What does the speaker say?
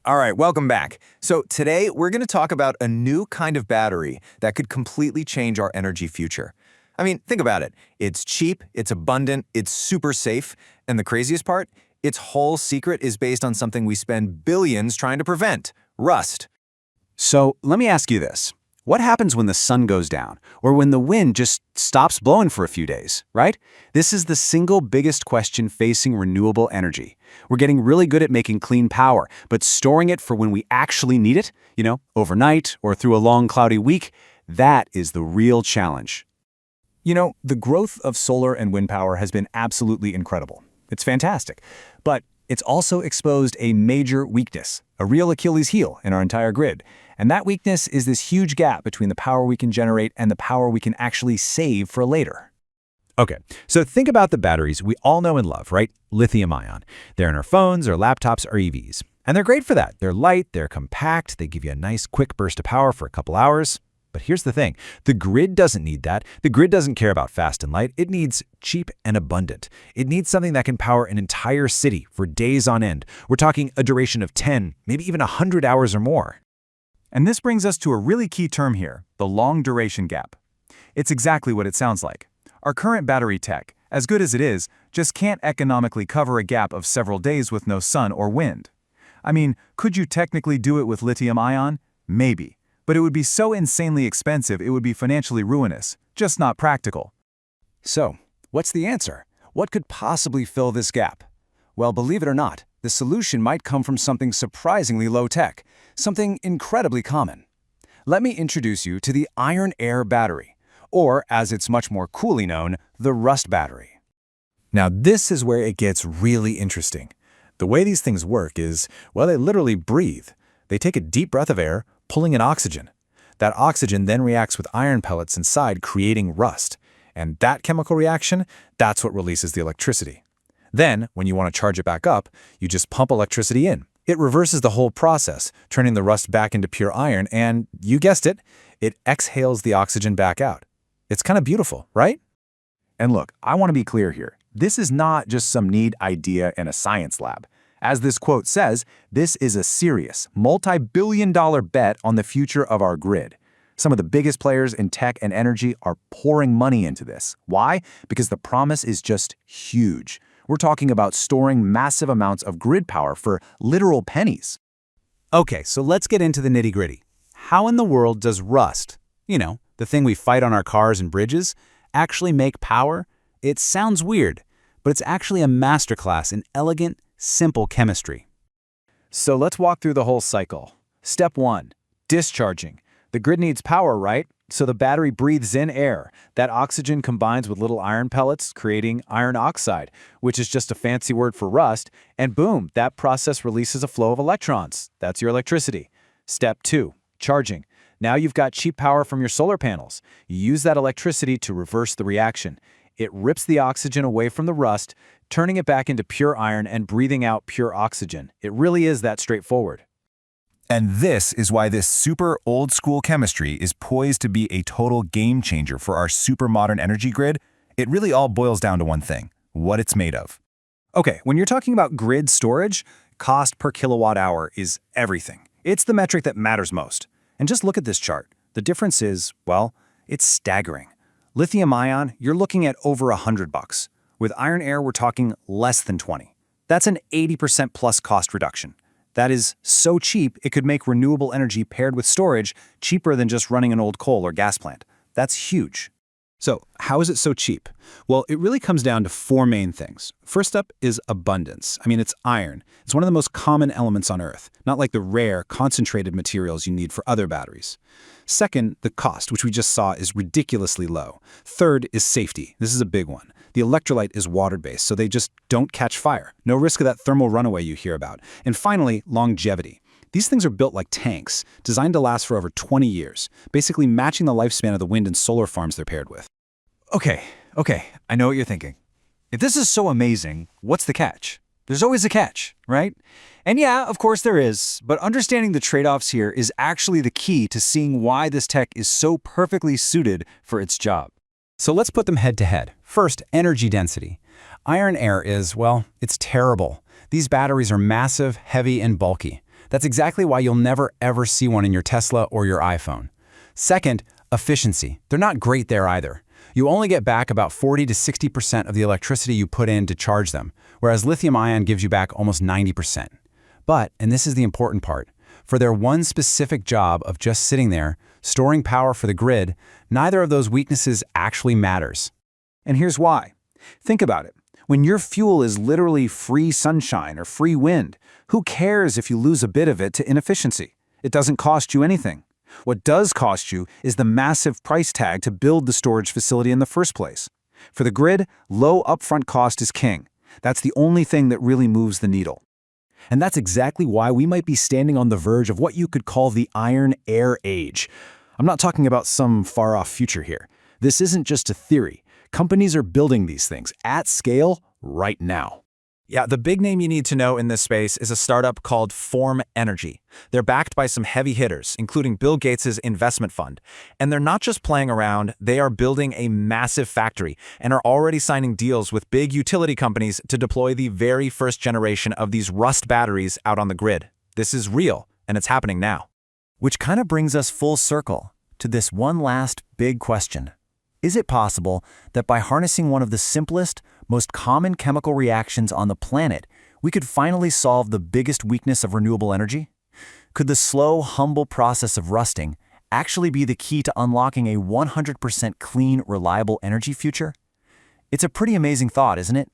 All right, welcome back. So today we're going to talk about a new kind of battery that could completely change our energy future. I mean, think about it. It's cheap, it's abundant, it's super safe, and the craziest part? Its whole secret is based on something we spend billions trying to prevent: rust. So let me ask you this. What happens when the sun goes down, or when the wind just stops blowing for a few days, right? This is the single biggest question facing renewable energy. We're getting really good at making clean power, but storing it for when we actually need it, overnight or through a long cloudy week, that is the real challenge. The growth of solar and wind power has been absolutely incredible. It's fantastic. But it's also exposed a major weakness, a real Achilles heel in our entire grid. And that weakness is this huge gap between the power we can generate and the power we can actually save for later. Okay, so think about the batteries we all know and love, right? Lithium-ion. They're in our phones, our laptops, our EVs. And they're great for that. They're light, they're compact, they give you a nice quick burst of power for a couple hours. But here's the thing, the grid doesn't need that. The grid doesn't care about fast and light. It needs cheap and abundant. It needs something that can power an entire city for days on end. We're talking a duration of 10, maybe even 100 hours or more. And this brings us to a really key term here, the long duration gap. It's exactly what it sounds like. Our current battery tech, as good as it is, just can't economically cover a gap of several days with no sun or wind. I mean, could you technically do it with lithium-ion? Maybe. But it would be so insanely expensive it would be financially ruinous, just not practical. So, what's the answer? What could possibly fill this gap? Well, believe it or not, the solution might come from something surprisingly low-tech, something incredibly common. Let me introduce you to the iron-air battery, or as it's much more coolly known, the rust battery. Now this is where it gets really interesting. The way these things work is, well, they literally breathe. They take a deep breath of air, pulling in oxygen. That oxygen then reacts with iron pellets inside, creating rust. And that chemical reaction, that's what releases the electricity. Then, when you want to charge it back up, you just pump electricity in. It reverses the whole process, turning the rust back into pure iron, and, you guessed it, it exhales the oxygen back out. It's kind of beautiful, right? And look, I want to be clear here. This is not just some neat idea in a science lab. As this quote says, this is a serious, multi-billion-dollar bet on the future of our grid. Some of the biggest players in tech and energy are pouring money into this. Why? Because the promise is just huge. We're talking about storing massive amounts of grid power for literal pennies. Okay, so let's get into the nitty-gritty. How in the world does rust, the thing we fight on our cars and bridges, actually make power? It sounds weird, but it's actually a masterclass in elegant, simple chemistry. So let's walk through the whole cycle. Step 1, discharging. The grid needs power, right? So the battery breathes in air. That oxygen combines with little iron pellets, creating iron oxide, which is just a fancy word for rust, and boom, that process releases a flow of electrons. That's your electricity. Step 2, charging. Now you've got cheap power from your solar panels. You use that electricity to reverse the reaction. It rips the oxygen away from the rust, turning it back into pure iron and breathing out pure oxygen. It really is that straightforward. And this is why this super old-school chemistry is poised to be a total game changer for our super modern energy grid. It really all boils down to one thing: what it's made of. Okay, when you're talking about grid storage, cost per kilowatt hour is everything. It's the metric that matters most. And just look at this chart. The difference is, well, it's staggering. Lithium-ion, you're looking at over $100. With iron-air, we're talking less than 20. That's an 80% plus cost reduction. That is so cheap, it could make renewable energy paired with storage cheaper than just running an old coal or gas plant. That's huge. So, how is it so cheap? Well, it really comes down to four main things. First up is abundance. It's iron. It's one of the most common elements on Earth, not like the rare, concentrated materials you need for other batteries. Second, the cost, which we just saw is ridiculously low. Third is safety. This is a big one. The electrolyte is water-based, so they just don't catch fire. No risk of that thermal runaway you hear about. And finally, longevity. These things are built like tanks, designed to last for over 20 years, basically matching the lifespan of the wind and solar farms they're paired with. Okay, I know what you're thinking. If this is so amazing, what's the catch? There's always a catch, right? And yeah, of course there is, but understanding the trade-offs here is actually the key to seeing why this tech is so perfectly suited for its job. So let's put them head to head. First, energy density. Iron-air is, well, it's terrible. These batteries are massive, heavy, and bulky. That's exactly why you'll never ever see one in your Tesla or your iPhone. Second, efficiency. They're not great there either. You only get back about 40 to 60% of the electricity you put in to charge them, whereas lithium-ion gives you back almost 90%. But, and this is the important part, for their one specific job of just sitting there, storing power for the grid, neither of those weaknesses actually matters. And here's why. Think about it. When your fuel is literally free sunshine or free wind, who cares if you lose a bit of it to inefficiency? It doesn't cost you anything. What does cost you is the massive price tag to build the storage facility in the first place. For the grid, low upfront cost is king. That's the only thing that really moves the needle. And that's exactly why we might be standing on the verge of what you could call the iron air age. I'm not talking about some far-off future here. This isn't just a theory. Companies are building these things at scale right now. Yeah, the big name you need to know in this space is a startup called Form Energy. They're backed by some heavy hitters, including Bill Gates' investment fund. And they're not just playing around, they are building a massive factory and are already signing deals with big utility companies to deploy the very first generation of these rust batteries out on the grid. This is real, and it's happening now. Which kind of brings us full circle to this one last big question. Is it possible that by harnessing one of the simplest, most common chemical reactions on the planet, we could finally solve the biggest weakness of renewable energy? Could the slow, humble process of rusting actually be the key to unlocking a 100% clean, reliable energy future? It's a pretty amazing thought, isn't it?